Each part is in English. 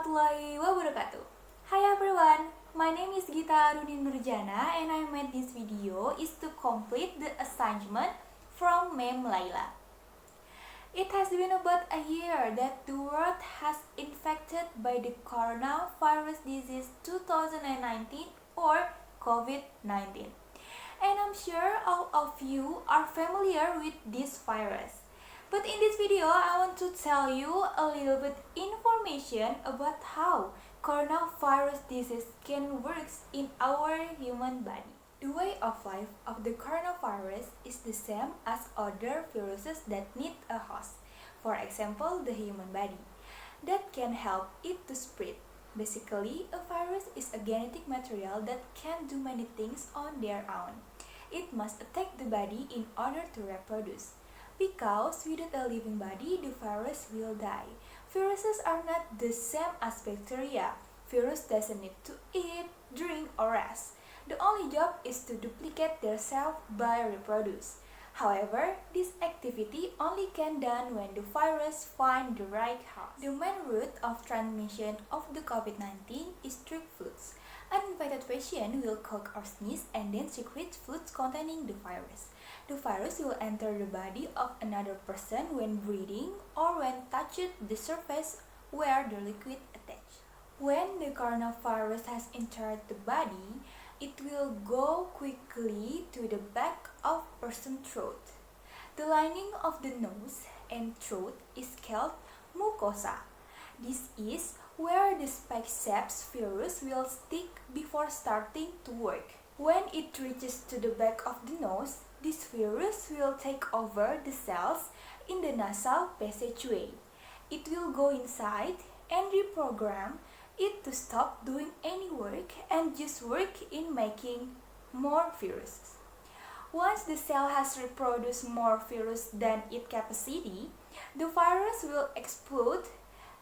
warahmatullahi wabarakatuh. Hi everyone, my name is Gita Aruni Nurjana and I made this video is to complete the assignment from Mem Laila. It has been about a year that the world has infected by the coronavirus disease 2019 or COVID-19. And I'm sure all of you are familiar with this virus. But in this video, I want to tell you a little bit information about how coronavirus disease can work in our human body. The way of life of the coronavirus is the same as other viruses that need a host. For example, the human body that can help it to spread. Basically, a virus is a genetic material that can do many things on their own. It must attack the body in order to reproduce. Because without a living body, the virus will die. Viruses are not the same as bacteria. Virus doesn't need to eat, drink, or rest. The only job is to duplicate themselves by reproduce. However, this activity only can done when the virus find the right host. The main route of transmission of the COVID-19 is through fluids. An infected patient will cough or sneeze and then secrete fluids containing the virus. The virus will enter the body of another person when breathing or when touching the surface where the liquid attached. When the coronavirus has entered the body, it will go quickly to the back of person's throat. The lining of the nose and throat is called mucosa. This is where the spike-shaped virus will stick before starting to work. When it reaches to the back of the nose, this virus will take over the cells in the nasal passageway. It will go inside and reprogram it to stop doing any work and just work in making more viruses. Once the cell has reproduced more virus than its capacity, the virus will explode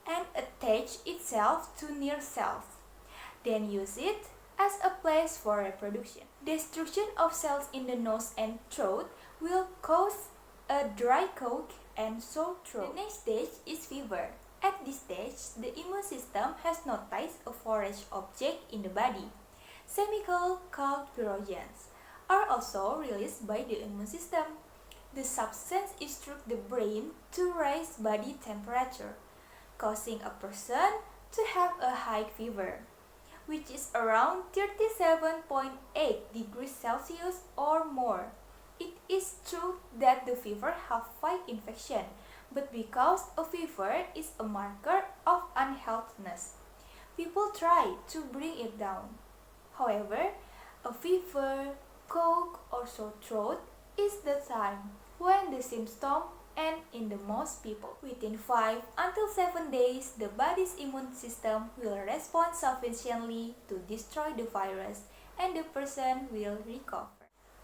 and attach itself to near cells, then use it as a place for reproduction. Destruction of cells in the nose and throat will cause a dry cough and sore throat. The next stage is fever. At this stage, the immune system has noticed a foreign object in the body. Chemicals called pyrogens are also released by the immune system. The substance instructs the brain to raise body temperature, causing a person to have a high fever, which is around 37.8 degrees Celsius or more. It is true that the fever has fight infection, but because a fever is a marker of unhealthiness, people try to bring it down. However, a fever, cough, or sore throat is the time when the symptoms end in the most people. Within 5 until 7 days, the body's immune system will respond sufficiently to destroy the virus and the person will recover.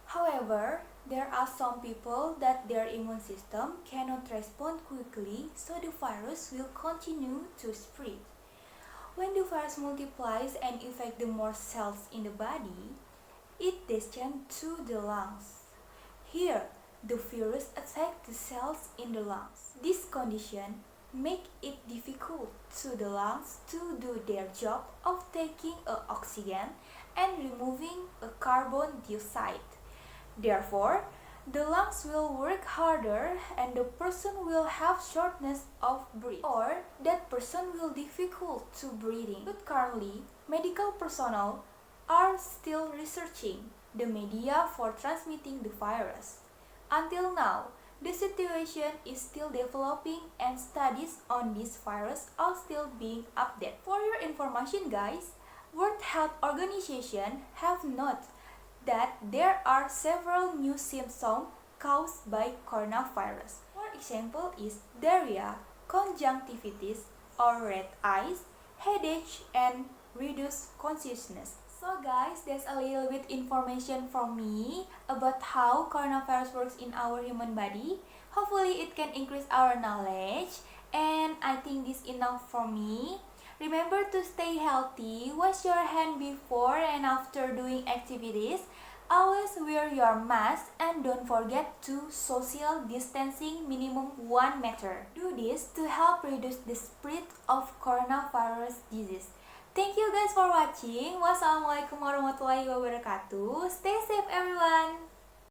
However, there are some people that their immune system cannot respond quickly, so the virus will continue to spread. When the virus multiplies and infects the more cells in the body, it descends to the lungs. Here, the virus attacks the cells in the lungs. This condition makes it difficult to the lungs to do their job of taking oxygen and removing carbon dioxide. Therefore, the lungs will work harder and the person will have shortness of breath, or that person will difficult to breathing. But currently, medical personnel are still researching the media for transmitting the virus. Until now, the situation is still developing and studies on this virus are still being updated. For your information guys, World Health Organization have noted that there are several new symptoms caused by coronavirus. For example is diarrhea, conjunctivitis or red eyes, headache, and reduced consciousness. So guys, that's a little bit information from me about how coronavirus works in our human body. Hopefully it can increase our knowledge, and I think this enough for me. Remember to stay healthy, wash your hand before and after doing activities, Always wear your mask and don't forget to social distancing minimum 1 meter. Do this to help reduce the spread of coronavirus disease. Thank you guys for watching. Wassalamualaikum warahmatullahi wabarakatuh. Stay safe everyone.